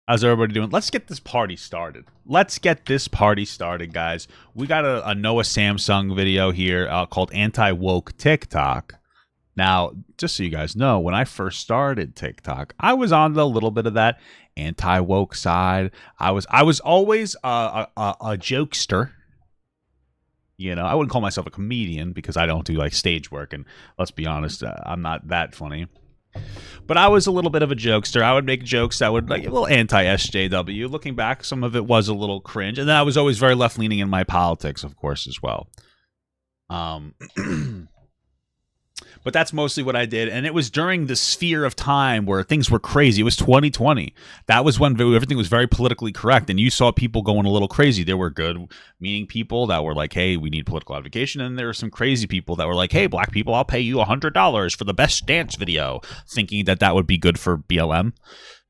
How's everybody doing? Let's get this party started. Let's get this party started, guys. We got a Noah Samsung video here called Anti-Woke TikTok. Now, just so you guys know, when I first started TikTok, I was on a little bit of that anti-woke side. I was always a jokester. You know, I wouldn't call myself a comedian because I don't do like stage work, and let's be honest, I'm not that funny. But I was a little bit of a jokester. I would make jokes that would like a little anti-SJW. Looking back, some of it was a little cringe, and then I was always very left-leaning in my politics, of course, as well. But that's mostly what I did, and it was during the sphere of time where things were crazy. It was 2020. That was when everything was very politically correct, and you saw people going a little crazy. There were good-meaning people that were like, hey, we need political advocacy, and there were some crazy people that were like, hey, black people, I'll pay you $100 for the best dance video, thinking that that would be good for BLM.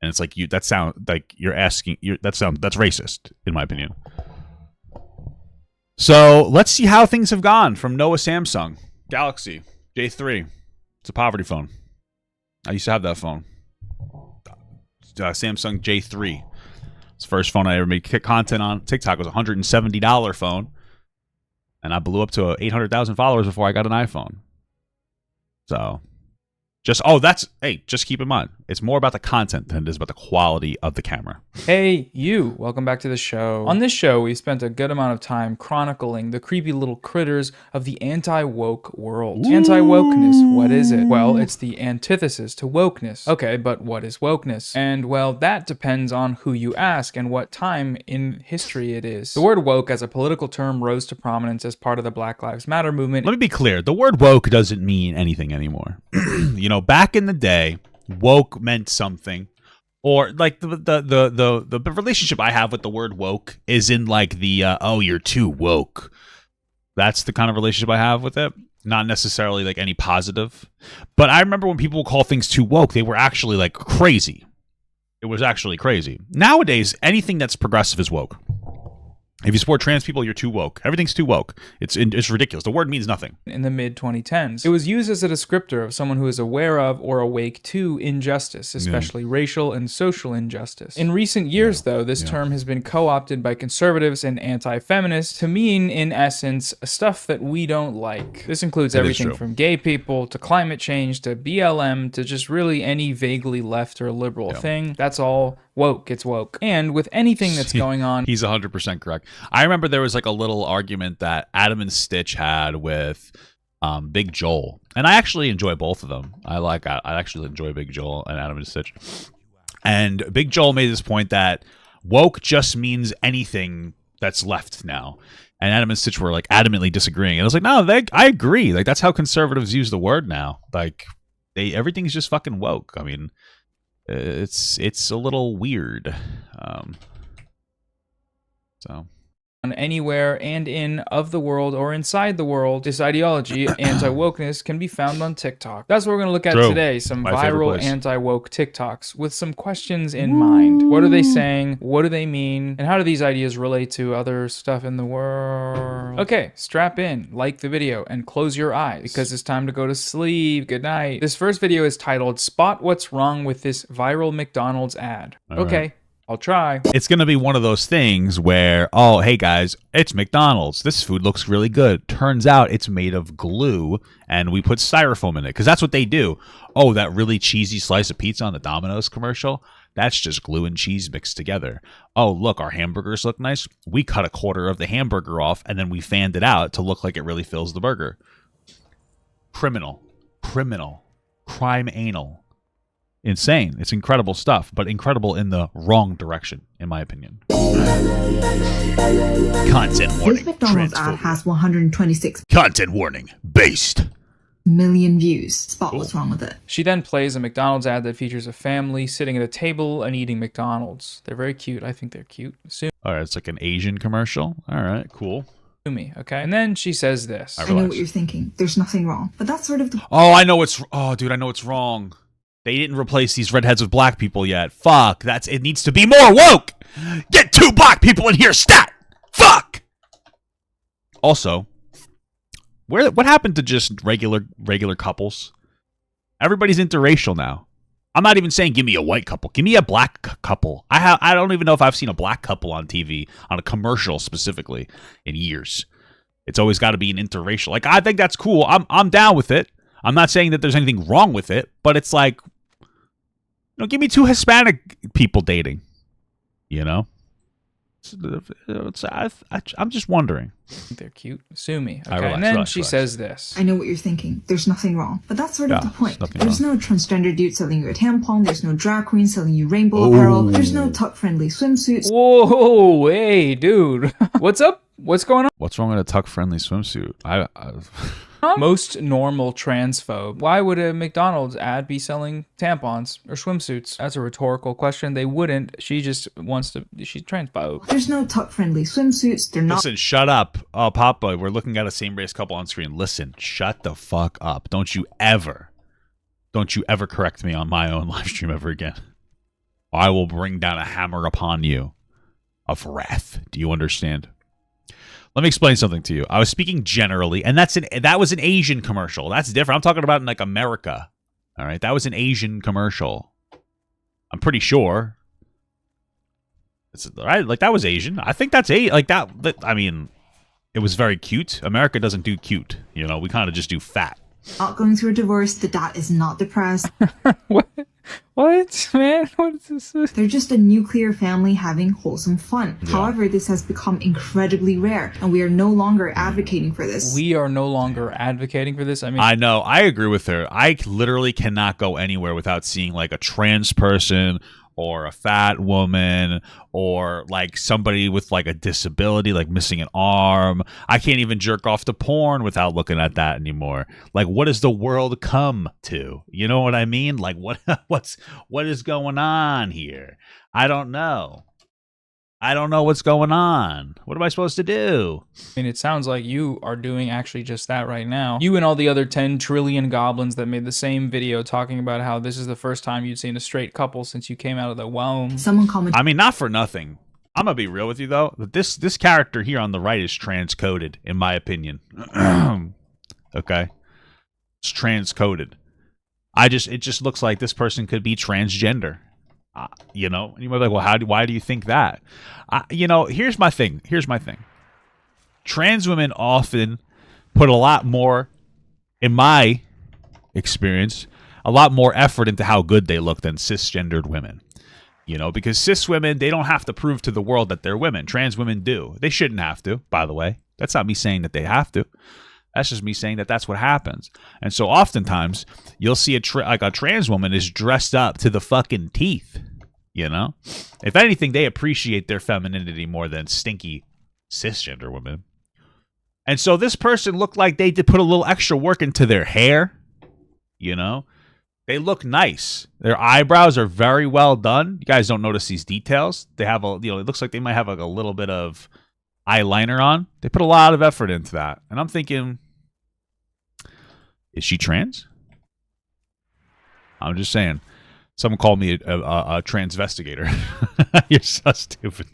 And it's like, that's racist, in my opinion. So let's see how things have gone from Noah Samsung Galaxy J3. It's a poverty phone. I used to have that phone. Samsung J3. It's the first phone I ever made content on. TikTok. It was a $170 phone. And I blew up to 800,000 followers before I got an iPhone. So, just keep in mind, it's more about the content than it is about the quality of the camera. Hey, you! Welcome back to the show. On this show, we've spent a good amount of time chronicling the creepy little critters of the anti-woke world. Anti-wokeness, what is it? Well, it's the antithesis to wokeness. Okay, but what is wokeness? And, well, that depends on who you ask and what time in history it is. The word woke as a political term rose to prominence as part of the Black Lives Matter movement. Let me be clear. The word woke doesn't mean anything anymore. You know, back in the day, woke meant something, or like the relationship I have with the word woke is in like the oh, you're too woke. That's the kind of relationship I have with it. Not necessarily like any positive, but I remember when people would call things too woke, they were actually like crazy. It was actually crazy. Nowadays, anything that's progressive is woke. If you support trans people, you're too woke. Everything's too woke. It's ridiculous. The word means nothing. In the mid-2010s, it was used as a descriptor of someone who is aware of or awake to injustice, especially racial and social injustice. In recent years, though, this term has been co-opted by conservatives and anti-feminists to mean, in essence, stuff that we don't like. This includes everything from gay people to climate change to BLM to just really any vaguely left or liberal thing. That's all woke. It's woke. And with anything that's going on... He's 100% correct. I remember there was like a little argument that Adam and Stitch had with Big Joel. And I actually enjoy both of them. I actually enjoy Big Joel and Adam and Stitch. And Big Joel made this point that woke just means anything that's left now. And Adam and Stitch were like adamantly disagreeing. And I was like, no, I agree. Like that's how conservatives use the word now. Like everything's just fucking woke. I mean... It's a little weird. Anywhere and in of the world or inside the world, this ideology, anti-wokeness, can be found on TikTok. That's what we're going to look at today. Some viral anti-woke TikToks with some questions in mind. What are they saying? What do they mean? And how do these ideas relate to other stuff in the world? Okay, strap in, like the video, and close your eyes because it's time to go to sleep. Good night. This first video is titled, Spot What's Wrong with This Viral McDonald's Ad. Okay. I'll try. It's going to be one of those things where, oh, hey guys, it's McDonald's. This food looks really good. Turns out it's made of glue and we put styrofoam in it because that's what they do. Oh, that really cheesy slice of pizza on the Domino's commercial? That's just glue and cheese mixed together. Oh, look, our hamburgers look nice. We cut a quarter of the hamburger off and then we fanned it out to look like it really fills the burger. Criminal. Crime anal. Insane. It's incredible stuff, but incredible in the wrong direction, in my opinion. Content warning. This McDonald's ad has 126 content warning based million views. Spot what's wrong with it. She then plays a McDonald's ad that features a family sitting at a table and eating McDonald's. They're very cute. I think they're cute. All right, it's like an Asian commercial. All right, cool. Me, okay? And then she says this. I know what you're thinking. There's nothing wrong. But that's sort of the... Oh, I know what's... Oh, dude, I know what's wrong. They didn't replace these redheads with black people yet. Fuck. It needs to be more woke. Get 2 black people in here, stat. Fuck. Also, what happened to just regular couples? Everybody's interracial now. I'm not even saying give me a white couple. Give me a black couple. I don't even know if I've seen a black couple on TV, on a commercial specifically, in years. It's always got to be an interracial. Like, I think that's cool. I'm down with it. I'm not saying that there's anything wrong with it, but it's like, give me 2 Hispanic people dating. I'm just wondering. They're cute. Sue me. Okay. And then she says this. I know what you're thinking. There's nothing wrong. But that's sort of the point. There's no transgender dude selling you a tampon. There's no drag queen selling you rainbow apparel. There's no tuck-friendly swimsuits. Whoa, hey, dude. What's up? What's going on? What's wrong with a tuck-friendly swimsuit? Most normal transphobe. Why would a McDonald's ad be selling tampons or swimsuits? That's a rhetorical question. They wouldn't. She just wants to. She's transphobe. There's no tuck-friendly swimsuits. They're not. Listen, shut up. Oh, Papa, we're looking at a same-race couple on screen. Listen, shut the fuck up. Don't you ever correct me on my own live stream ever again. I will bring down a hammer upon you of wrath. Do you understand? Let me explain something to you. I was speaking generally, and that was an Asian commercial. That's different. I'm talking about in like America. All right, that was an Asian commercial. I'm pretty sure. It's right. Like that was Asian. I think that's like that. I mean, it was very cute. America doesn't do cute. We kind of just do fat. Not going through a divorce. The dad is not depressed. What, man? What is this? They're just a nuclear family having wholesome fun. Yeah. However, this has become incredibly rare, and we are no longer advocating for this. We are no longer advocating for this? I know. I agree with her. I literally cannot go anywhere without seeing like a trans person or a fat woman or like somebody with like a disability, like missing an arm. I can't even jerk off to porn without looking at that anymore. Like, what does the world come to? You know what I mean? Like, what is going on here? I don't know. I don't know what's going on. What am I supposed to do? I mean, it sounds like you are doing actually just that right now. You and all the other 10 trillion goblins that made the same video talking about how this is the first time you'd seen a straight couple since you came out of the womb. Someone commented. I mean, not for nothing. I'm going to be real with you, though. This character here on the right is transcoded, in my opinion. Okay? It's transcoded. It just looks like this person could be transgender. And you might be like, well, why do you think that? Here's my thing. Trans women often put a lot more, in my experience, a lot more effort into how good they look than cisgendered women. Because cis women, they don't have to prove to the world that they're women. Trans women do. They shouldn't have to, by the way. That's not me saying that they have to. That's just me saying that that's what happens. And so oftentimes, you'll see a trans woman is dressed up to the fucking teeth. If anything, they appreciate their femininity more than stinky cisgender women. And so this person looked like they did put a little extra work into their hair. They look nice. Their eyebrows are very well done. You guys don't notice these details. They have it looks like they might have like a little bit of eyeliner on. They put a lot of effort into that. And I'm thinking, is she trans? I'm just saying. Someone called me a transvestigator. You're so stupid.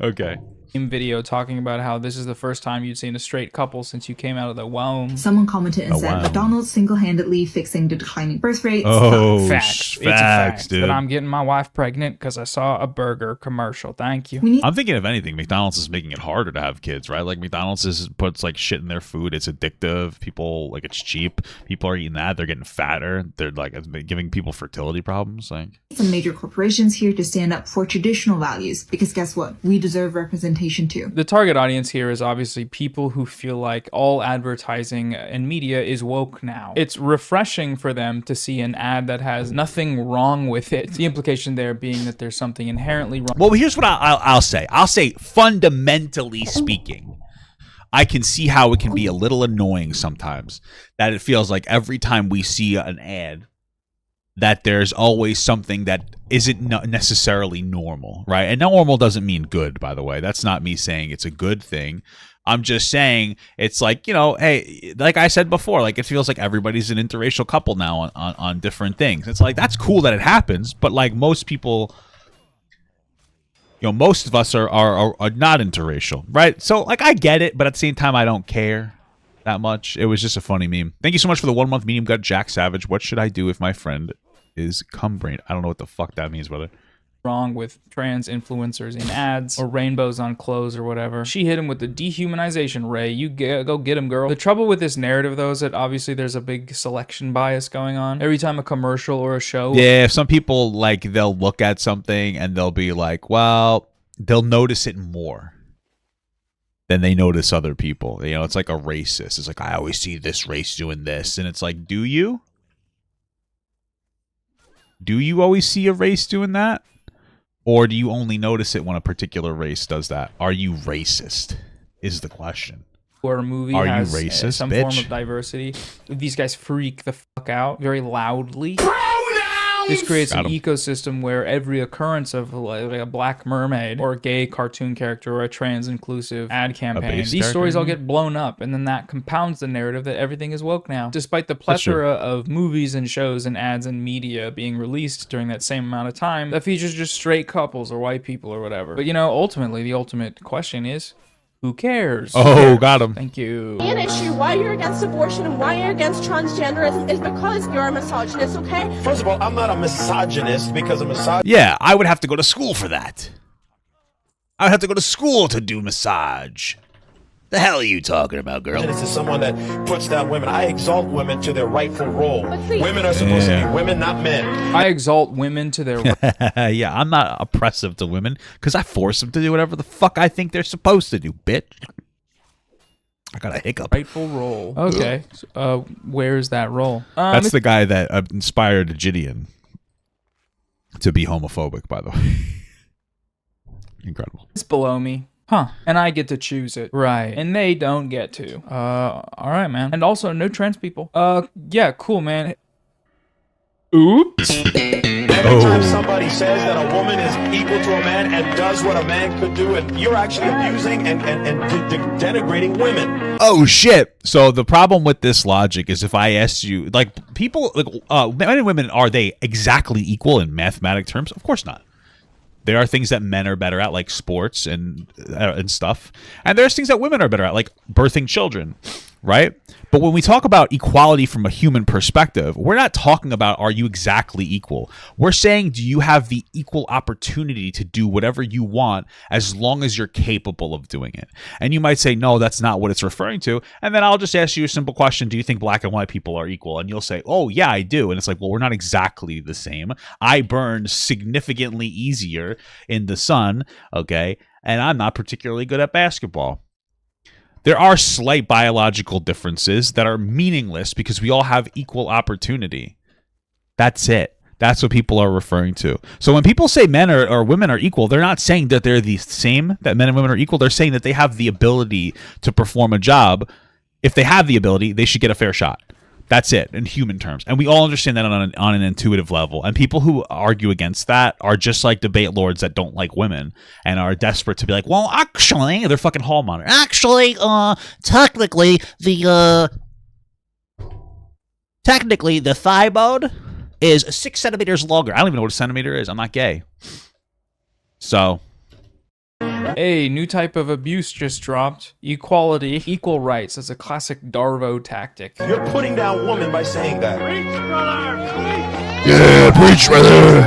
Okay. Video talking about how this is the first time you'd seen a straight couple since you came out of the womb. Someone commented and said, McDonald's single-handedly fixing the declining birth rates. Oh, facts. It's a fact, dude. But I'm getting my wife pregnant because I saw a burger commercial. Thank you. I'm thinking, if anything, McDonald's is making it harder to have kids, right? Like, McDonald's puts like shit in their food. It's addictive. People, like, it's cheap. People are eating that. They're getting fatter. They're like giving people fertility problems. Like, some major corporations here to stand up for traditional values, because guess what? We deserve representation too. The target audience here is obviously people who feel like all advertising and media is woke now. It's refreshing for them to see an ad that has nothing wrong with it. The implication there being that there's something inherently wrong. Well, here's what I'll say. I'll say, fundamentally speaking, I can see how it can be a little annoying sometimes, that it feels like every time we see an ad, that there's always something that isn't necessarily normal, right? And normal doesn't mean good, by the way. That's not me saying it's a good thing. I'm just saying it's like, hey, like I said before, like it feels like everybody's an interracial couple now on different things. It's like, that's cool that it happens, but like most people, most of us are not interracial, right? So like I get it, but at the same time, I don't care that much. It was just a funny meme. Thank you so much for the 1 month medium gut, Jack Savage. What should I do if my friend is cumbrain. I don't know what the fuck that means, brother. Wrong with trans influencers in ads or rainbows on clothes or whatever. She hit him with the dehumanization ray. You go get him, girl. The trouble with this narrative, though, is that obviously there's a big selection bias going on. Every time a commercial or a show. Yeah, some people, like, they'll look at something and they'll be like, well, they'll notice it more than they notice other people. You know, it's like a racist. It's like, I always see this race doing this. And it's like, do you? Do you always see a race doing that? Or do you only notice it when a particular race does that? Are you racist? Is the question. Or a movie Are has you racist, some bitch? form of diversity. These guys freak the fuck out very loudly. This creates an ecosystem where every occurrence of like a black mermaid or a gay cartoon character or a trans-inclusive ad campaign, these stories all get blown up, and then that compounds the narrative that everything is woke now. Despite the plethora of movies and shows and ads and media being released during that same amount of time that features just straight couples or white people or whatever. But you know, ultimately, the ultimate question is, who cares? Oh, got him. Thank you. An issue why you're against abortion and why you're against transgenderism is because you're a misogynist, okay? First of all, I'm not a misogynist because a misogynist. Yeah, I would have to go to school for that. I would have to go to school to do massage. The hell are you talking about, girl? This is someone that puts down women. I exalt women to their rightful role. Women are supposed to be women, not men. I exalt women to their yeah, I'm not oppressive to women because I force them to do whatever the fuck I think they're supposed to do, bitch. I got a hiccup. Rightful role. Okay. Where's that role? That's the guy that inspired Gideon to be homophobic, by the way. Incredible. It's below me. Huh. And I get to choose it. Right. And they don't get to. Alright, man. And also, no trans people. Yeah, cool, man. Oops. Every time somebody says that a woman is equal to a man and does what a man could do, and you're actually abusing and denigrating women. Oh, shit. So the problem with this logic is if I asked you, like, people, like, men and women, are they exactly equal in mathematic terms? Of course not. There are things that men are better at, like sports and stuff. And there's things that women are better at, like birthing children, right? But when we talk about equality from a human perspective, we're not talking about are you exactly equal. We're saying, do you have the equal opportunity to do whatever you want as long as you're capable of doing it? And you might say, no, that's not what it's referring to. And then I'll just ask you a simple question. Do you think black and white people are equal? And you'll say, oh, yeah, I do. And it's like, well, we're not exactly the same. I burn significantly easier in the sun, okay? And I'm not particularly good at basketball. There are slight biological differences that are meaningless because we all have equal opportunity. That's it. That's what people are referring to. So when people say men or women are equal, they're not saying that they're the same, that men and women are equal. They're saying that they have the ability to perform a job. If they have the ability, they should get a fair shot. That's it in human terms. And we all understand that on an intuitive level. And people who argue against that are just like debate lords that don't like women and are desperate to be like, well, actually, they're fucking hall monitor. Actually, technically, the thigh bone is 6 centimeters longer. I don't even know what a centimeter is. I'm not gay. So... Hey, new type of abuse just dropped. Equality, equal rights. That's a classic Darvo tactic. You're putting down women by saying that. Preach, brother! Yeah, preach, brother!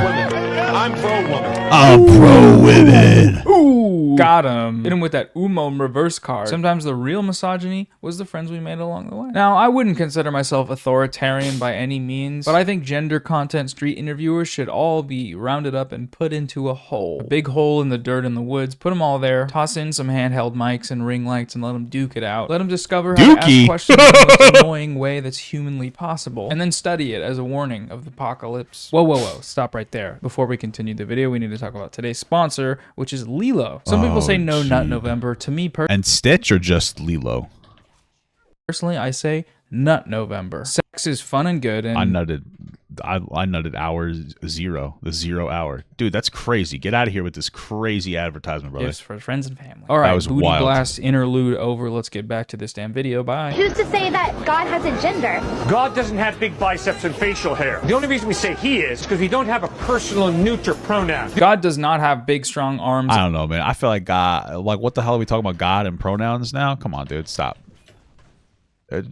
I'm pro-woman. I'm pro-women. Ooh, got him. Hit him with that Umo reverse card. Sometimes the real misogyny was the friends we made along the way. Now, I wouldn't consider myself authoritarian by any means, but I think gender content street interviewers should all be rounded up and put into a hole. A big hole in the dirt in the woods. Put them all there. Toss in some handheld mics and ring lights and let them duke it out. Let them discover how to ask questions in the most annoying way that's humanly possible. And then study it as a warning of the apocalypse. Whoa, whoa, whoa. Stop right there. Before we continue the video, we need to talk about today's sponsor, which is Lilo. Some people say no nut November. To me personally, and Stitch or just Lilo? Personally, I say nut November. Sex is fun and good, and I nutted hour zero, the 0 hour. Dude, that's crazy. Get out of here with this crazy advertisement, brother. Gifts for friends and family. All right, that was booty wild. blast interlude over. Let's get back to this damn video. Bye. Who's to say that God has a gender? God doesn't have big biceps and facial hair. The only reason we say he is because we don't have a personal neuter pronoun. God does not have big, strong arms. I don't know, man. I feel like God, like, what the hell are we talking about God and pronouns now? Come on, dude, stop.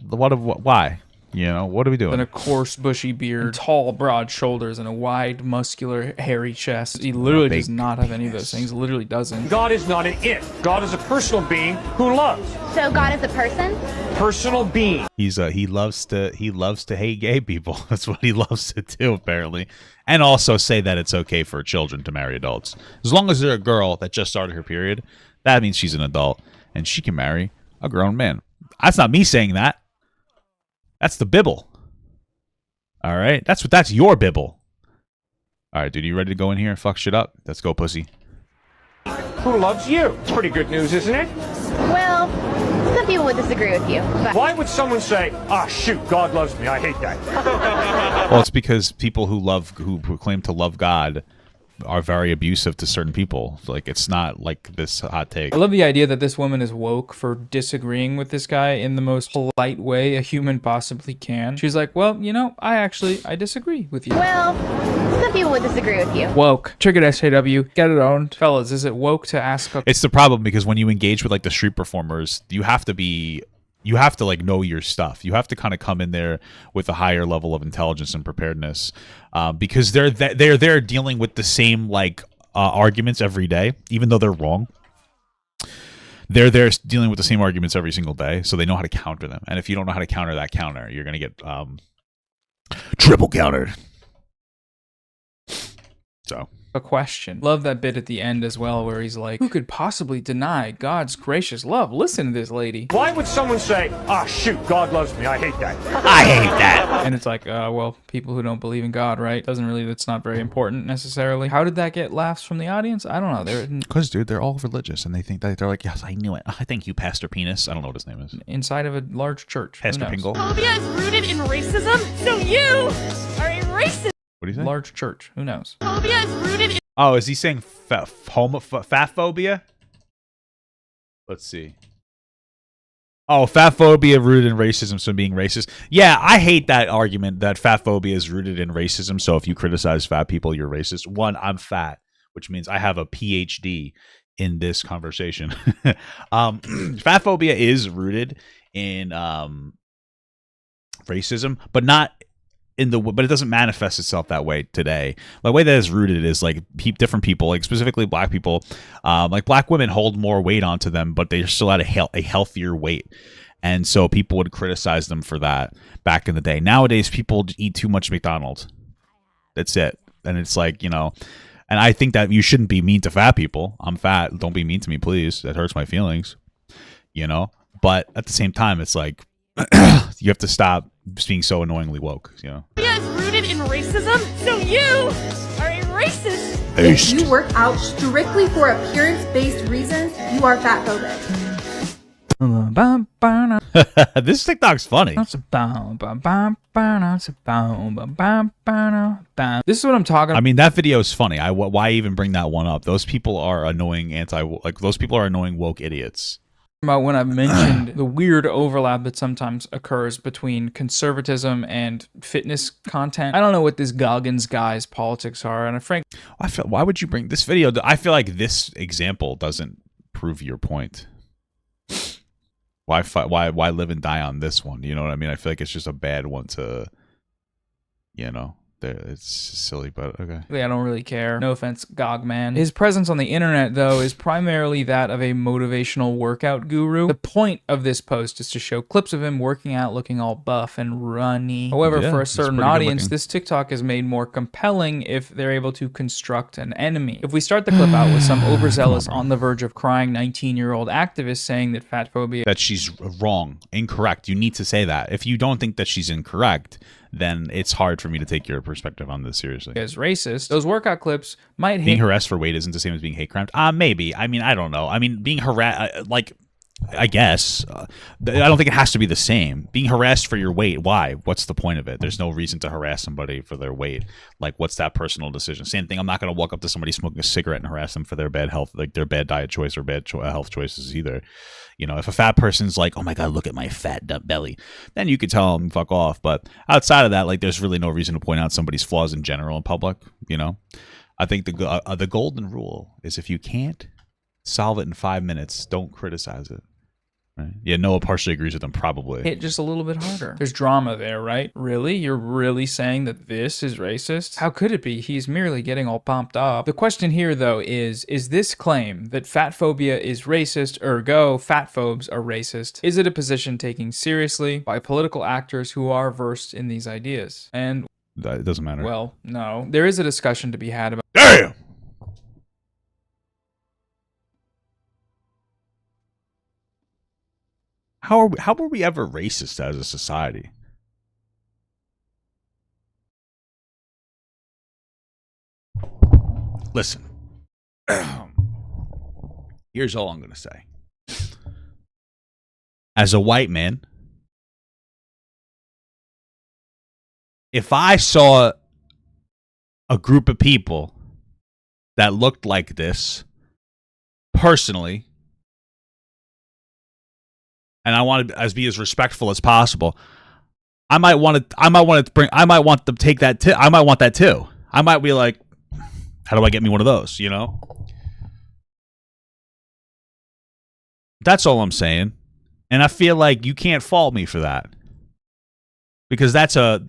Why? You know, what are we doing? And a coarse, bushy beard, tall, broad shoulders, and a wide, muscular, hairy chest. He literally does not have any of those things. Literally doesn't. God is not an it. God is a personal being who loves. So God is a person? Personal being. He loves to hate gay people. That's what he loves to do, apparently. And also say that it's okay for children to marry adults. As long as they're a girl that just started her period, that means she's an adult and she can marry a grown man. That's not me saying that. That's the Bible. All right? That's your Bible. All right, dude, you ready to go in here and fuck shit up? Let's go, pussy. Who loves you? Pretty good news, isn't it? Well, some people would disagree with you. But Why would someone say, ah, shoot, God loves me. I hate that. Well, it's because people who claim to love God are very abusive to certain people. Like, it's not like this hot take. I love the idea that this woman is woke for disagreeing with this guy in the most polite way a human possibly can. She's like, well, you know, I disagree with you. well, some people would disagree with you. Woke. Triggered SAW. Get it owned. Fellas, is it woke to ask a... It's the problem because when you engage with like the street performers, you have to like know your stuff. You have to kind of come in there with a higher level of intelligence and preparedness, because they're there dealing with the same like arguments every day, even though they're wrong. They're dealing with the same arguments every single day, so they know how to counter them. And if you don't know how to counter that counter, you're gonna get triple countered. So. A question. Love that bit at the end as well where he's like, who could possibly deny God's gracious love? Listen to this lady. Why would someone say, ah, shoot, God loves me. I hate that. I hate that. And it's like, well, people who don't believe in God, right? That's not very important necessarily. How did that get laughs from the audience? I don't know. Because, dude, they're all religious and they think that they're like, yes, I knew it. Thank you, Pastor Penis. I don't know what his name is. Inside of a large church. Pastor Pingle. Phobia is rooted in racism, so you are a racist. What do you say? Large church. Who knows? Phobia is rooted in... Oh, is he saying fat phobia? Let's see. Oh, fat phobia rooted in racism, so being racist. Yeah, I hate that argument that fat phobia is rooted in racism. So if you criticize fat people, you're racist. One, I'm fat, which means I have a PhD in this conversation. Fat phobia is rooted in racism, but not but it doesn't manifest itself that way today. The way that it's rooted is like different people, like specifically black people, like black women hold more weight onto them, but they're still at a healthier weight. And so people would criticize them for that back in the day. Nowadays, people eat too much McDonald's. That's it. And it's like, you know, and I think that you shouldn't be mean to fat people. I'm fat. Don't be mean to me, please. That hurts my feelings, you know? But at the same time, it's like, you have to stop being so annoyingly woke, you know? Phobia is rooted in racism, so you are a racist. If you work out strictly for appearance-based reasons, you are fatphobic. This TikTok's funny. This is what I'm talking about. I mean, that video is funny. Why even bring that one up? Those people are annoying those people are annoying woke idiots. About when I've mentioned the weird overlap that sometimes occurs between conservatism and fitness content. I don't know what this Goggins guy's politics are, and why would you bring this video? I feel like this example doesn't prove your point. Why live and die on this one? You know what I mean? I feel like it's just a bad one to, you know. It's silly, but okay. I don't really care. No offense, Gogman. His presence on the internet, though, is primarily that of a motivational workout guru. The point of this post is to show clips of him working out looking all buff and runny. However, for a certain audience, this TikTok is made more compelling if they're able to construct an enemy. If we start the clip out with some overzealous, on the verge of crying 19-year-old activist saying that fat phobia... That she's wrong, incorrect. You need to say that. If you don't think that she's incorrect, then it's hard for me to take your perspective on this seriously. As racist, those workout clips might hit... Being harassed for weight isn't the same as being hate crimes. Maybe. I mean, I don't know. I mean, being harassed, I guess. I don't think it has to be the same. Being harassed for your weight, why? What's the point of it? There's no reason to harass somebody for their weight. Like, what's that personal decision? Same thing. I'm not going to walk up to somebody smoking a cigarette and harass them for their bad health, like their bad diet choice or bad health choices either. You know, if a fat person's like, oh my God, look at my fat belly, then you could tell them fuck off. But outside of that, like, there's really no reason to point out somebody's flaws in general in public. You know, I think the golden rule is if you can't solve it in 5 minutes, don't criticize it. Right? Yeah, Noah partially agrees with them, probably. Hit just a little bit harder. There's drama there, right? Really? You're really saying that this is racist? How could it be? He's merely getting all pumped up. The question here, though, is this claim that fat phobia is racist, ergo fat phobes are racist, is it a position taken seriously by political actors who are versed in these ideas? And it doesn't matter. Well, no. There is a discussion to be had about— Damn! How were we ever racist as a society? Listen. Here's all I'm going to say. As a white man, if I saw a group of people that looked like this, personally, and I wanted to be as respectful as possible, I might want them to take that too. I might want that too. I might be like, how do I get me one of those, you know? That's all I'm saying. And I feel like you can't fault me for that. Because that's a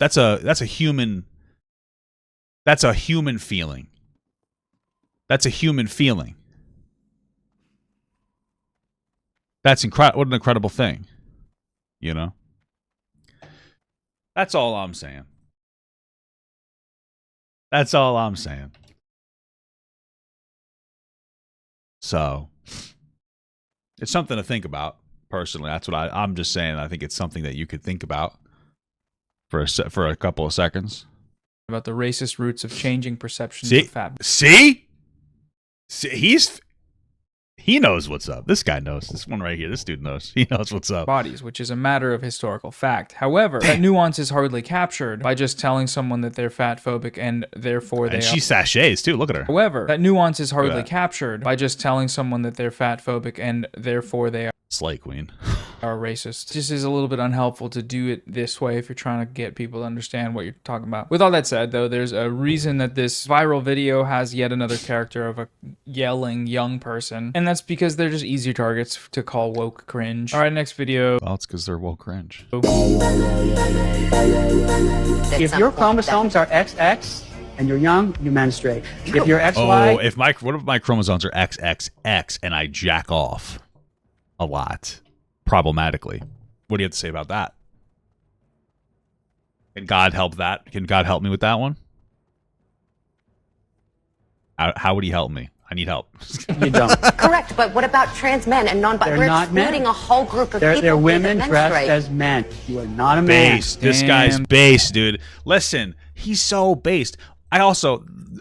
human feeling. That's a human feeling. That's what an incredible thing, you know? That's all I'm saying. That's all I'm saying. So, it's something to think about, personally. That's what I'm just saying. I think it's something that you could think about for a couple of seconds. About the racist roots of changing perceptions of fat. See, he knows what's up. This guy knows. This one right here, this dude knows. He knows what's up. Bodies, which is a matter of historical fact. However, that nuance is hardly captured by just telling someone that they're fat phobic and therefore they are. And she sachets too. Look at her. However, that nuance is hardly captured by just telling someone that they're fat phobic and therefore they are. Slay queen. Are racist. It just is a little bit unhelpful to do it this way if you're trying to get people to understand what you're talking about. With all that said, though, there's a reason that this viral video has yet another character of a yelling young person, and that's because they're just easier targets to call woke cringe. All right, next video. Well, it's because they're woke cringe. If your chromosomes are XX and you're young, you menstruate. If you're XY... what if my chromosomes are XXX and I jack off a lot? Problematically. What do you have to say about that? Can God help that? Can God help me with that one? How would he help me? I need help. You don't. Correct, but what about trans men and non-binary? We're not excluding men. A whole group of people. They're women dressed as men. You are not a man. Based. This guy's based, dude. Listen, he's so based.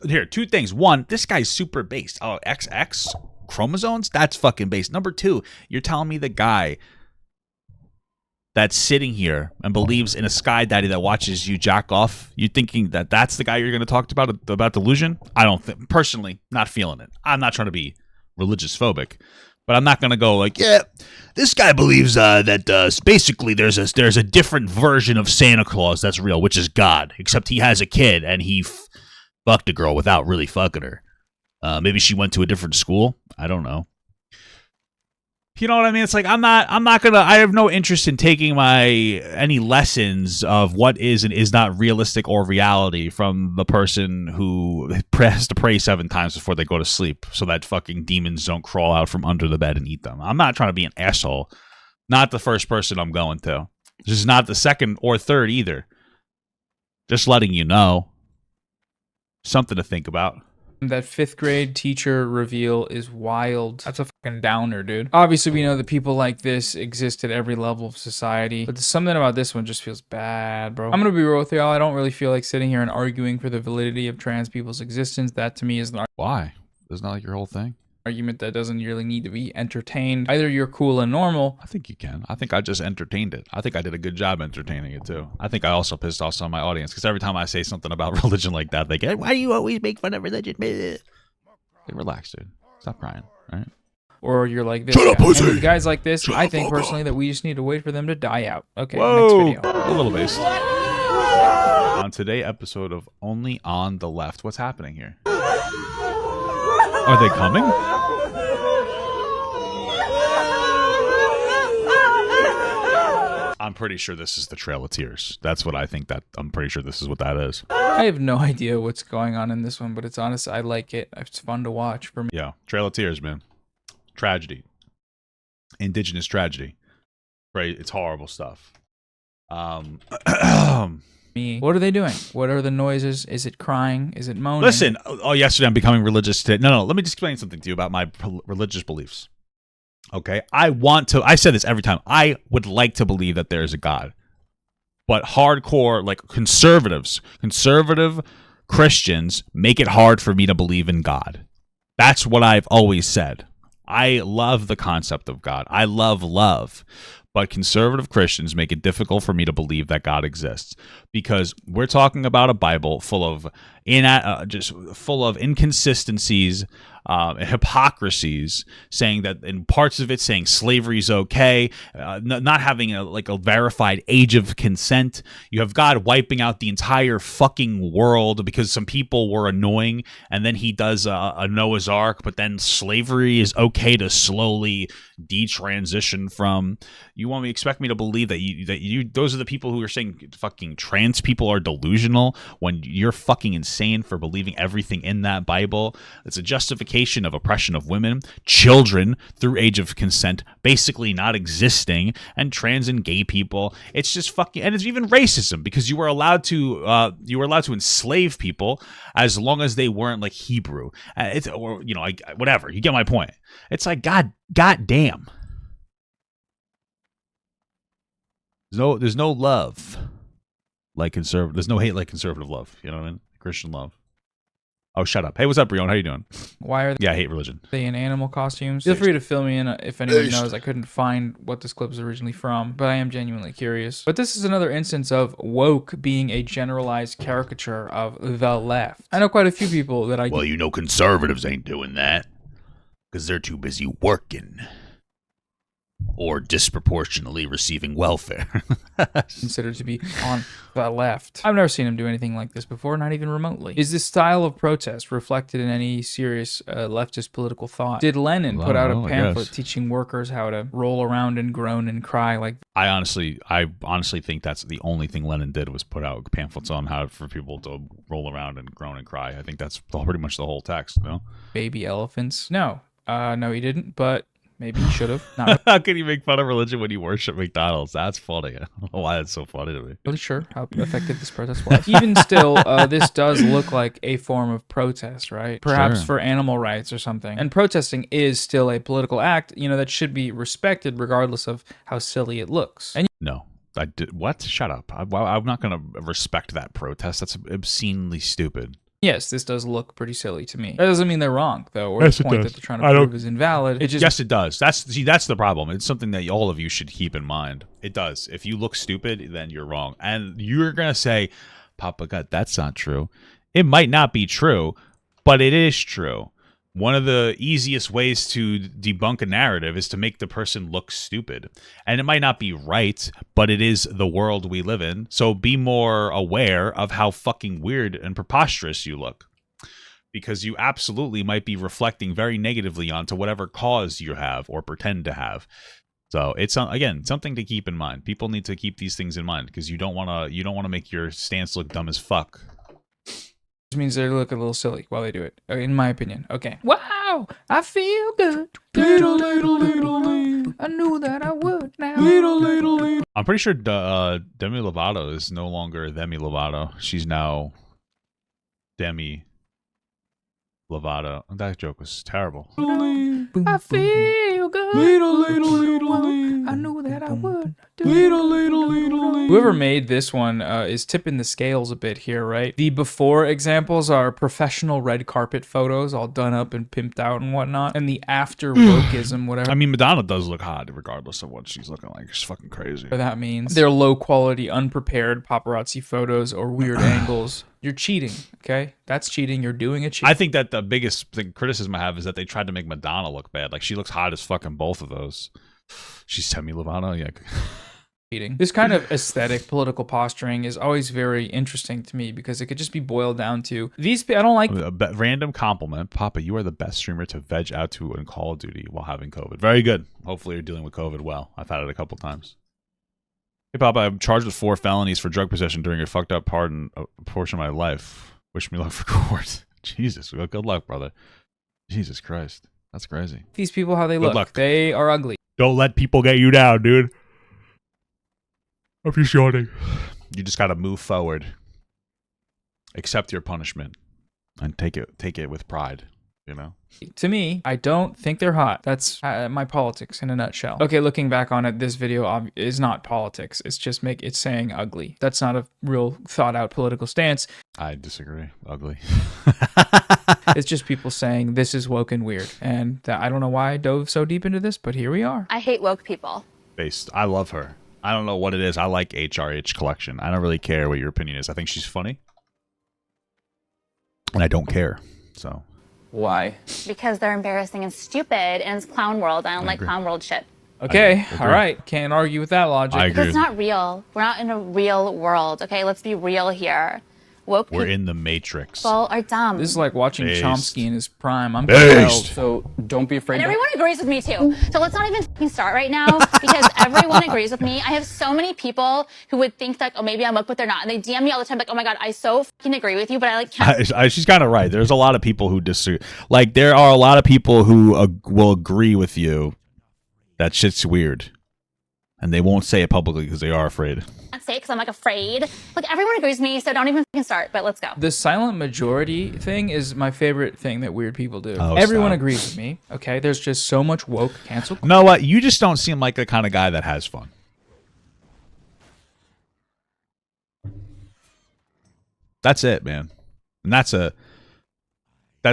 Here, two things. One, this guy's super based. Oh, XX chromosomes? That's fucking based. Number two, you're telling me the guy that's sitting here and believes in a sky daddy that watches you jack off, you thinking that that's the guy you're going to talk about delusion? I don't think, personally, not feeling it. I'm not trying to be religious phobic, but I'm not going to go like, yeah, this guy believes that basically there's a different version of Santa Claus that's real, which is God, except he has a kid and he fucked a girl without really fucking her. Maybe she went to a different school. I don't know. You know what I mean? It's like I have no interest in taking any lessons of what is and is not realistic or reality from the person who has to pray 7 times before they go to sleep so that fucking demons don't crawl out from under the bed and eat them. I'm not trying to be an asshole. Not the first person I'm going to. This is not the second or third either. Just letting you know. Something to think about. That 5th grade teacher reveal is wild. That's a fucking downer, dude. Obviously, we know that people like this exist at every level of society, but something about this one just feels bad, bro. I'm gonna be real with y'all. I don't really feel like sitting here and arguing for the validity of trans people's existence. That to me is an Why? Isn't that like your whole thing? Argument that doesn't really need to be entertained. Either you're cool and normal. I think you can. I think I just entertained it. I think I did a good job entertaining it too. I think I also pissed off some of my audience because every time I say something about religion like that, they get, why do you always make fun of religion? Hey, relax, dude. Stop crying, right? Or you're like this. Shut up, pussy. And with guys like this, I think personally that we just need to wait for them to die out. Okay, whoa. Next video. A little based. On today's episode of Only on the Left, what's happening here? Are they coming? I'm pretty sure this is the Trail of Tears. That's what I think. I'm pretty sure this is what that is. I have no idea what's going on in this one, but it's honest. I like it. It's fun to watch for me. Yeah, Trail of Tears, man. Tragedy. Indigenous tragedy. Right? It's horrible stuff. What are they doing? What are the noises? Is it crying? Is it moaning? Listen. Oh, yesterday I'm becoming religious today. No. Let me just explain something to you about my religious beliefs. Okay? I said this every time. I would like to believe that there is a God. But hardcore, like conservative Christians make it hard for me to believe in God. That's what I've always said. I love the concept of God. I love love. But conservative Christians make it difficult for me to believe that God exists, because we're talking about a Bible full of inconsistencies, hypocrisies, saying that in parts of it saying slavery is okay, not having a verified age of consent. You have God wiping out the entire fucking world because some people were annoying, and then he does a Noah's Ark, but then slavery is okay to slowly detransition from. You expect me to believe that you those are the people who are saying fucking trans people are delusional when you're fucking insane for believing everything in that Bible? It's a justification of oppression of women, children through age of consent basically not existing, and trans and gay people. It's just fucking, and it's even racism, because you were allowed to enslave people as long as they weren't like Hebrew. Whatever. You get my point. It's like God damn. There's no love like conservative. There's no hate like conservative love. You know what I mean? Christian love. Oh, shut up. Hey, what's up, Brion? How you doing? Why are I hate religion. They in animal costumes? Feel free to fill me in if anyone knows. I couldn't find what this clip is originally from, but I am genuinely curious. But this is another instance of woke being a generalized caricature of the left. I know quite a few people that Well, conservatives ain't doing that because they're too busy working or disproportionately receiving welfare. Considered to be on the left. I've never seen him do anything like this before, not even remotely. Is this style of protest reflected in any serious leftist political thought? Did Lenin put out a pamphlet teaching workers how to roll around and groan and cry like? I honestly think that's the only thing Lenin did, was put out pamphlets on how for people to roll around and groan and cry. I think that's pretty much the whole text. No? Baby elephants? No. No, he didn't, but maybe he should have. Not How can you make fun of religion when you worship McDonald's? That's funny. I don't know why that's so funny to me. Really sure how effective this protest was. Even still, this does look like a form of protest, right? Perhaps for animal rights or something. And protesting is still a political act, that should be respected regardless of how silly it looks. And no. I did what? Shut up. I'm not going to respect that protest. That's obscenely stupid. Yes, this does look pretty silly to me. That doesn't mean they're wrong, though, or the point that they're trying to prove is invalid. Yes, it does. That's the problem. It's something that all of you should keep in mind. It does. If you look stupid, then you're wrong. And you're going to say, Papa God, that's not true. It might not be true, but it is true. One of the easiest ways to debunk a narrative is to make the person look stupid. And it might not be right, but it is the world we live in. So be more aware of how fucking weird and preposterous you look, because you absolutely might be reflecting very negatively onto whatever cause you have or pretend to have. So it's, again, something to keep in mind. People need to keep these things in mind, because you don't want to make your stance look dumb as fuck. Which means they look a little silly while they do it, in my opinion. Okay. Wow, I feel good. I knew that I would now. I'm pretty sure Demi Lovato is no longer Demi Lovato. She's now Demi Lovato. That joke was terrible. I feel good. I knew that I would. Whoever made this one is tipping the scales a bit here, right? The before examples are professional red carpet photos, all done up and pimped out and whatnot. And the after wokeism, whatever. I mean, Madonna does look hot, regardless of what she's looking like. She's fucking crazy. What that means. They're low quality, unprepared paparazzi photos or weird angles. You're cheating, okay? That's cheating. You're doing a cheat. I think that the biggest criticism I have is that they tried to make Madonna look bad. Like, she looks hot as fucking both of those. She's Demi Lovato, yeah. Cheating. This kind of aesthetic political posturing is always very interesting to me, because it could just be boiled down to these. I don't like a random compliment. Papa, you are the best streamer to veg out to in Call of Duty while having COVID. Very good. Hopefully you're dealing with COVID well. I've had it a couple times. Hey, Pop, I'm charged with 4 felonies for drug possession during a fucked up portion of my life. Wish me luck for court. Jesus, well, good luck, brother. Jesus Christ. That's crazy. These people, how they look. Luck. They are ugly. Don't let people get you down, dude. I'm just yawning. You just gotta move forward. Accept your punishment. And take it with pride. You know? To me, I don't think they're hot. That's my politics in a nutshell. Okay, looking back on it, this video is not politics. It's just it's saying ugly. That's not a real thought out political stance. I disagree. Ugly. It's just people saying this is woke and weird. And I don't know why I dove so deep into this, but here we are. I hate woke people. I love her. I don't know what it is. I like HRH Collection. I don't really care what your opinion is. I think she's funny. And I don't care. So... Why? Because they're embarrassing and stupid, and it's clown world. I don't like clown world shit. Okay, all right. Can't argue with that logic. I agree. Because it's not real. We're not in a real world, okay? Let's be real here. Woke We're in the Matrix. people are dumb. This is like watching Chomsky in his prime. I'm Based. so don't be afraid. And everyone agrees with me too. So let's not even fucking start right now because everyone agrees with me. I have so many people who would think like, oh, maybe I'm woke, but they're not. And they DM me all the time like, oh my God, I so fucking agree with you, but I like can't. She's kind of right. There's a lot of people who disagree. Like there are a lot of people who will agree with you that shit's weird. And they won't say it publicly because they are afraid. Can't say it because I'm like afraid. Like everyone agrees with me, so don't even fucking start, but let's go. The silent majority thing is my favorite thing that weird people do. Oh, everyone stop. agrees with me. Okay, there's just so much woke cancel. You know what? You just don't seem like the kind of guy that has fun. That's it, man. And that's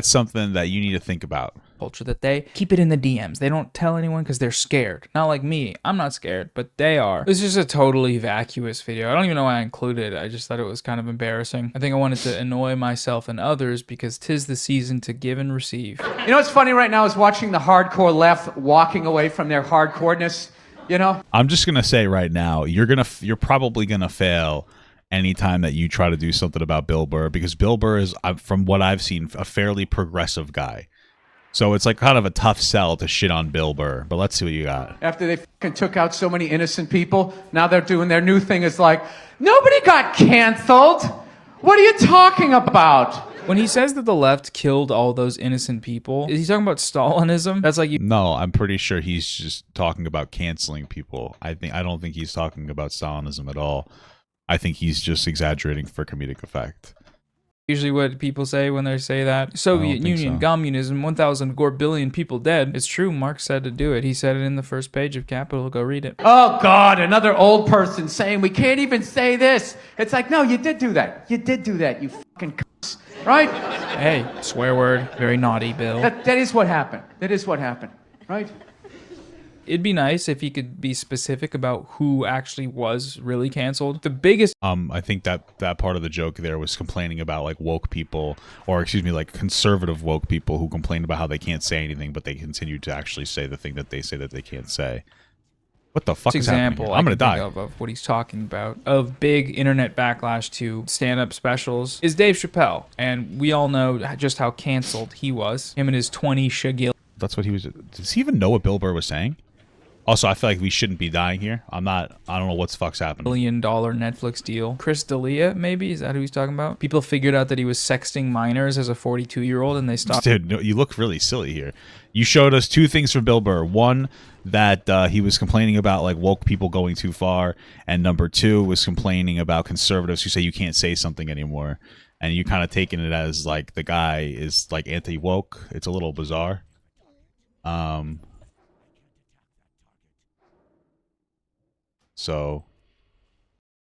something that you need to think about. Culture that they keep it in the DMs. They don't tell anyone because they're scared. Not like me. I'm not scared, but they are. This is a totally vacuous video. I don't even know why I included it. I just thought it was kind of embarrassing. I think I wanted to annoy myself and others because 'tis the season to give and receive. You know what's funny right now is watching the hardcore left walking away from their hardcoreness, you know? I'm just gonna say right now, you're probably gonna fail anytime that you try to do something about Bill Burr, because Bill Burr is, from what I've seen, a fairly progressive guy. So it's like kind of a tough sell to shit on Bill Burr, but let's see what you got. After they fucking took out so many innocent people, now they're doing their new thing is like, nobody got canceled. What are you talking about? When he says that the left killed all those innocent people, is he talking about Stalinism? That's like No, I'm pretty sure he's just talking about canceling people. I don't think he's talking about Stalinism at all. I think he's just exaggerating for comedic effect. Usually what people say when they say that. Soviet Union, communism, 1,000 billion people dead. It's true, Marx said to do it. He said it in the first page of Capital. Go read it. Oh, God, another old person saying we can't even say this. It's like, no, you did do that. You did do that, you fucking cuss. Right? Hey, swear word. Very naughty, Bill. That is what happened. That is what happened. Right? It'd be nice if he could be specific about who actually was really canceled. The biggest... I think that part of the joke there was complaining about like woke people, or excuse me, like conservative woke people who complain about how they can't say anything, but they continue to actually say the thing that they say that they can't say. What the fuck is happening here? I'm gonna die. Of what he's talking about, of big internet backlash to stand-up specials, is Dave Chappelle. And we all know just how canceled he was. Him and his 20 shagil. That's what he was... Does he even know what Bill Burr was saying? Also, I feel like we shouldn't be dying here. I don't know what the fuck's happening. $1 billion Netflix deal. Chris D'Elia, maybe? Is that who he's talking about? People figured out that he was sexting minors as a 42-year-old and they stopped. Dude, no, you look really silly here. You showed us 2 things from Bill Burr. One, that he was complaining about like woke people going too far. And number 2 was complaining about conservatives who say you can't say something anymore. And you kind of taking it as like the guy is like anti-woke. It's a little bizarre. So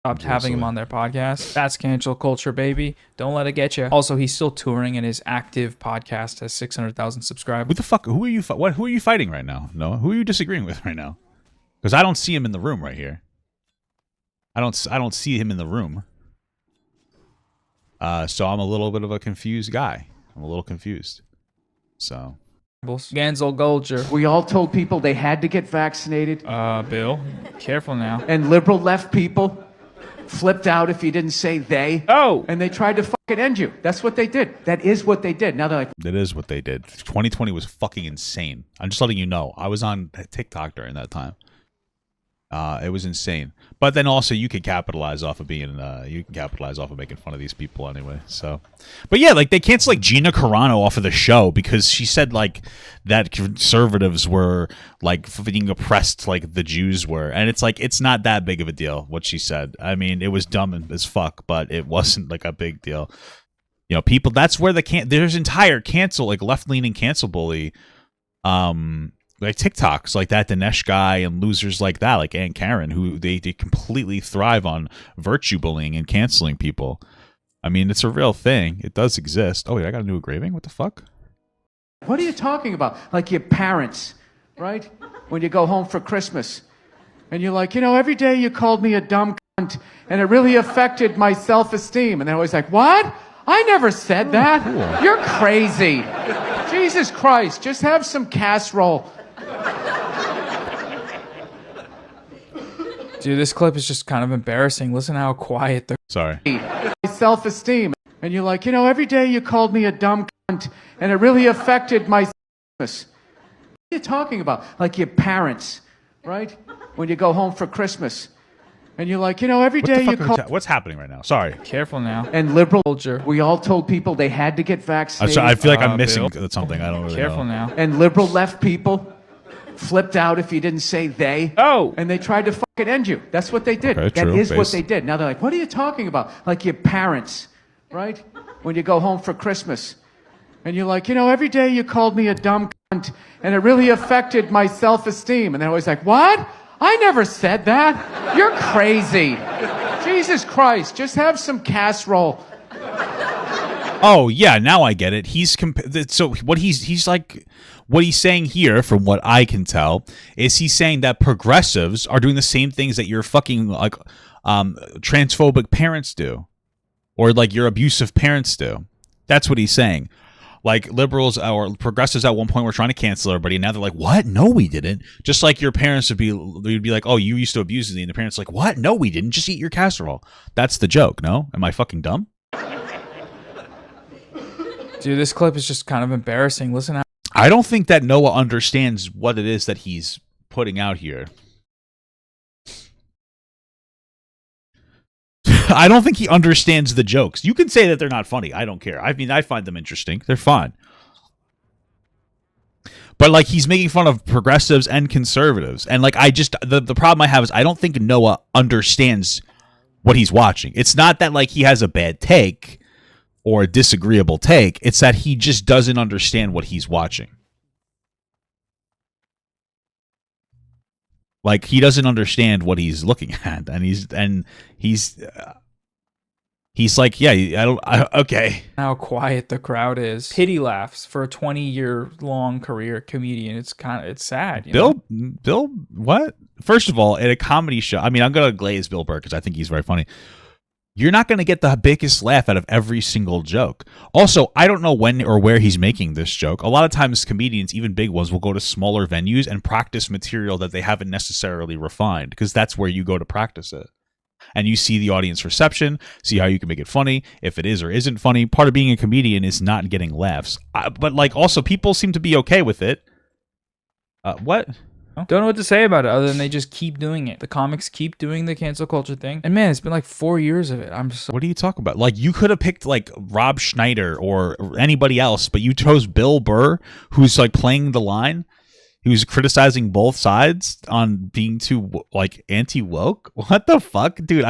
stopped having him on their podcast. That's cancel culture, baby. Don't let it get you. Also, he's still touring, and his active podcast has 600,000 subscribers. Who the fuck? Who are you? Who are you fighting right now? Noah? Who are you disagreeing with right now? Because I don't see him in the room right here. I don't see him in the room. So I'm a little bit of a confused guy. I'm a little confused. So. Gansel Golger. We all told people they had to get vaccinated. Bill, careful now. And liberal left people flipped out if you didn't say they. Oh! And they tried to fucking end you. That's what they did. That is what they did. Now they're like... That is what they did. 2020 was fucking insane. I'm just letting you know. I was on TikTok during that time. It was insane. But then also you could capitalize off of being making fun of these people anyway. So, but yeah, like they canceled like Gina Carano off of the show because she said like that conservatives were like being oppressed like the Jews were, and it's like it's not that big of a deal what she said. I mean, it was dumb as fuck, but it wasn't like a big deal. You know, people. That's where there's entire cancel like left leaning cancel bully. Like TikToks like that Dinesh guy and losers like that, like Aunt Karen, who they completely thrive on virtue bullying and canceling people. I mean, it's a real thing. It does exist. Oh wait, I got a new engraving. What the fuck? What are you talking about? Like your parents, right? When you go home for Christmas and you're like, you know, every day you called me a dumb cunt and it really affected my self-esteem. And they're always like, what? I never said that. Cool. You're crazy. Jesus Christ, just have some casserole. Dude, this clip is just kind of embarrassing. Listen how quiet the... Sorry. Self-esteem. And you're like, you know, every day you called me a dumb cunt and it really affected my... What are you talking about? Like your parents, right? When you go home for Christmas and you're like, you know, every day you call... What's happening right now? Sorry. Careful now. And liberal culture. We all told people they had to get vaccinated. I feel like I'm missing something. I don't really Careful know. now. And liberal left people flipped out if you didn't say they. Oh. And they tried to fucking end you. That's what they did. Okay, that true, is what they did. Now they're like, what are you talking about? Like your parents, right? When you go home for Christmas and you're like, you know, every day you called me a dumb cunt and it really affected my self-esteem. And they're always like, what? I never said that. You're crazy. Jesus Christ, just have some casserole. Oh yeah, now I get it. So what he's like, what he's saying here, from what I can tell, is he's saying that progressives are doing the same things that your fucking like transphobic parents do, or like your abusive parents do. That's what he's saying. Like liberals or progressives at one point were trying to cancel everybody, and now they're like, "What? No, we didn't." Just like your parents would be like, "Oh, you used to abuse me," and the parents are like, "What? No, we didn't. Just eat your casserole." That's the joke. No, am I fucking dumb? Dude, this clip is just kind of embarrassing. Listen how... I don't think that Noah understands what it is that he's putting out here. I don't think he understands the jokes. You can say that they're not funny. I don't care. I mean, I find them interesting. They're fun. But like he's making fun of progressives and conservatives. And like the problem I have is I don't think Noah understands what he's watching. It's not that like he has a bad take or a disagreeable take. It's that he just doesn't understand what he's watching. Like he doesn't understand what he's looking at, and he's like, yeah, okay. How quiet the crowd is. Pity laughs for a 20-year-long career comedian. It's sad. Bill, what? First of all, at a comedy show, I mean, I'm gonna glaze Bill Burr because I think he's very funny. You're not going to get the biggest laugh out of every single joke. Also, I don't know when or where he's making this joke. A lot of times comedians, even big ones, will go to smaller venues and practice material that they haven't necessarily refined, because that's where you go to practice it. And you see the audience reception, see how you can make it funny, if it is or isn't funny. Part of being a comedian is not getting laughs. But like also people seem to be okay with it. What? Don't know what to say about it other than they just keep doing it. The comics keep doing the cancel culture thing. And man, it's been like 4 years of it. What are you talking about? Like you could have picked like Rob Schneider or anybody else, but you chose Bill Burr, who's like playing the line. He was criticizing both sides on being too like anti-woke. What the fuck, dude?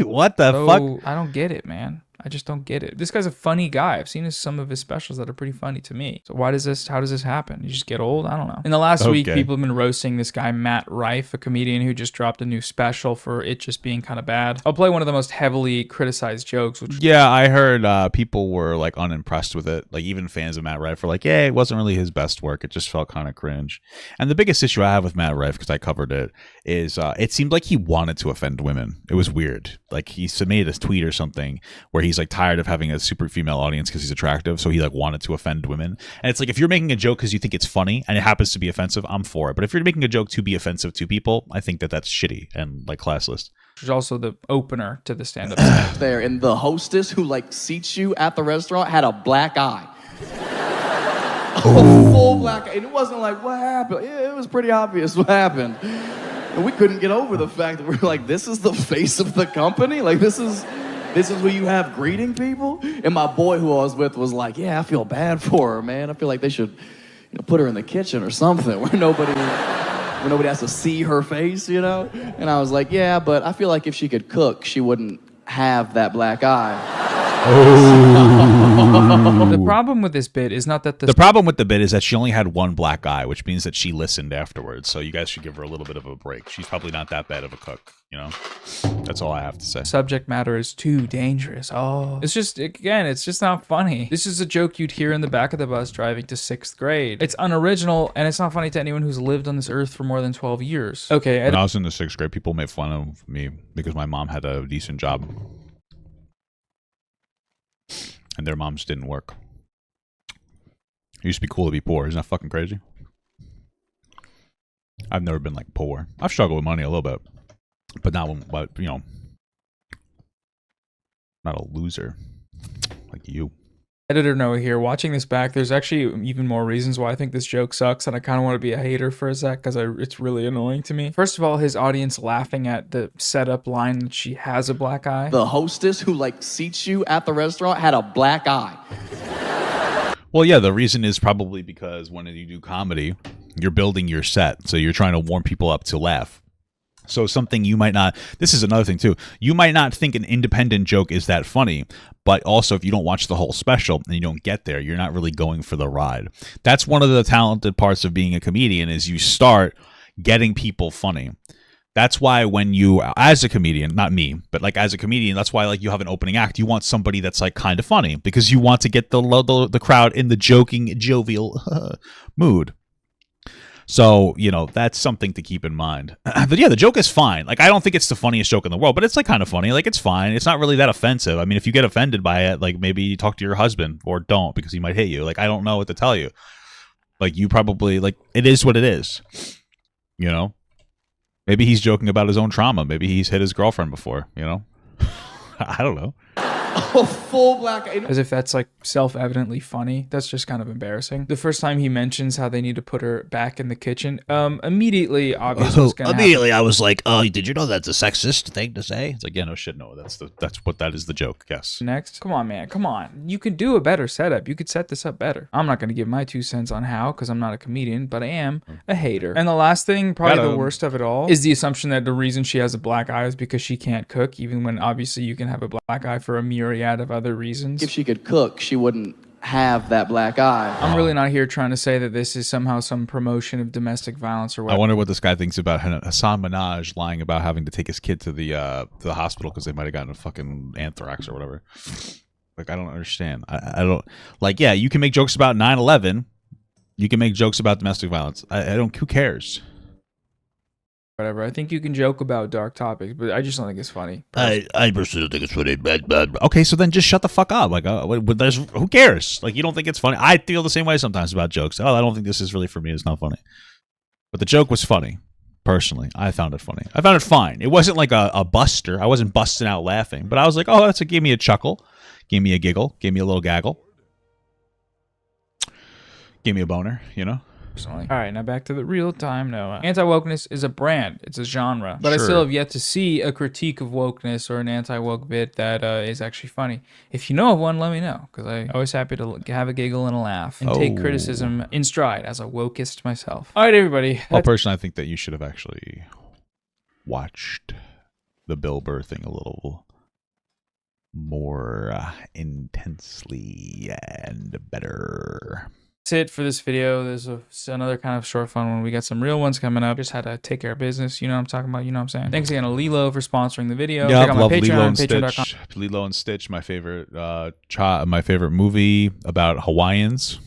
What the fuck? I don't get it, man. I just don't get it. This guy's a funny guy. I've seen some of his specials that are pretty funny to me. So how does this happen? You just get old? I don't know. In the last week, people have been roasting this guy, Matt Rife, a comedian who just dropped a new special for it just being kind of bad. I'll play one of the most heavily criticized jokes. Yeah, I heard people were like unimpressed with it. Like even fans of Matt Rife were like, yeah, it wasn't really his best work. It just felt kind of cringe. And the biggest issue I have with Matt Rife, because I covered it, is it seemed like he wanted to offend women. It was weird. Like he made a tweet or something where he's like tired of having a super female audience because he's attractive, so he like wanted to offend women. And it's like, if you're making a joke because you think it's funny and it happens to be offensive, I'm for it. But if you're making a joke to be offensive to people, I think that that's shitty and like classless. Which is also the opener to the stand-up set. There, and the hostess who like seats you at the restaurant had a black eye. A full black eye. And it wasn't like, what happened? It was pretty obvious what happened. And we couldn't get over the fact that we're like, this is the face of the company? Like, this is who you have greeting people? And my boy who I was with was like, yeah, I feel bad for her, man. I feel like they should put her in the kitchen or something where nobody has to see her face, you know? And I was like, yeah, but I feel like if she could cook, she wouldn't have that black eye. Oh. The problem with this bit is not that the problem with the bit is that she only had one black eye, which means that she listened afterwards. So you guys should give her a little bit of a break. She's probably not that bad of a cook, you know? That's all I have to say. Subject matter is too dangerous. Oh, it's just, again, it's just not funny. This is a joke you'd hear in the back of the bus driving to 6th grade. It's unoriginal, and it's not funny to anyone who's lived on this earth for more than 12 years. Okay. When I was in the 6th grade, people made fun of me because my mom had a decent job. And their moms didn't work. It used to be cool to be poor. Isn't that fucking crazy? I've never been like poor. I've struggled with money a little bit, but not a loser like you. Editor Noah here. Watching this back, there's actually even more reasons why I think this joke sucks, and I kind of want to be a hater for a sec because it's really annoying to me. First of all, his audience laughing at the setup line that she has a black eye. The hostess who like seats you at the restaurant had a black eye. Well, yeah, the reason is probably because when you do comedy, you're building your set, so you're trying to warm people up to laugh. So something you might not, this is another thing too, you might not think an independent joke is that funny, but also if you don't watch the whole special and you don't get there, you're not really going for the ride. That's one of the talented parts of being a comedian is you start getting people funny. That's why when you, as a comedian, not me, but like as a comedian, that's why like you have an opening act. You want somebody that's like kind of funny because you want to get the crowd in the joking, jovial mood. So, that's something to keep in mind. But yeah, the joke is fine. Like, I don't think it's the funniest joke in the world, but it's like kind of funny. Like, it's fine. It's not really that offensive. I mean, if you get offended by it, like maybe you talk to your husband or don't because he might hit you. Like, I don't know what to tell you. Like, you probably, like, it is what it is. Maybe he's joking about his own trauma. Maybe he's hit his girlfriend before, I don't know. A full black eye. As if that's like self-evidently funny. That's just kind of embarrassing. The first time he mentions how they need to put her back in the kitchen, immediately obvious what's gonna immediately happen. I was like, oh, did you know that's a sexist thing to say? It's like, yeah, no shit, no. That is the joke, yes. Next. Come on, man. Come on. You could do a better setup. You could set this up better. I'm not gonna give my 2 cents on how, because I'm not a comedian, but I am a hater. And the last thing, probably the worst of it all, is the assumption that the reason she has a black eye is because she can't cook, even when obviously you can have a black eye for a myriad of other reasons. If she could cook, she wouldn't have that black eye. I'm really not here trying to say that this is somehow some promotion of domestic violence or whatever. I wonder what this guy thinks about Hassan Minaj lying about having to take his kid to the hospital because they might have gotten a fucking anthrax or whatever. Like, I don't understand. I don't, like, yeah, you can make jokes about 9/11. You can make jokes about domestic violence. I don't, who cares? Whatever. I think you can joke about dark topics, but I just don't think it's funny. I personally don't think it's funny. Okay, so then just shut the fuck up. Like, who cares? Like, you don't think it's funny? I feel the same way sometimes about jokes. Oh, I don't think this is really for me. It's not funny. But the joke was funny. Personally, I found it funny. I found it fine. It wasn't like a buster. I wasn't busting out laughing. But I was like, oh, gave me a chuckle. Gave me a giggle. Gave me a little gaggle. Gave me a boner, All right, now back to the real time Noah. Anti-wokeness is a brand. It's a genre. But sure. I still have yet to see a critique of wokeness or an anti-woke bit that is actually funny. If you know of one, let me know, because I'm always happy to have a giggle and a laugh and take criticism in stride as a wokist myself. All right, everybody. Well, personally, I think that you should have actually watched the Bill Burr thing a little more intensely and better. That's it for this video. There's another kind of short fun one. We got some real ones coming up. Just had to take care of business. You know what I'm talking about? You know what I'm saying? Thanks again to Lilo for sponsoring the video. Yeah, check out my love Patreon, Lilo and patreon.com. Stitch. Lilo and Stitch, my favorite movie about Hawaiians.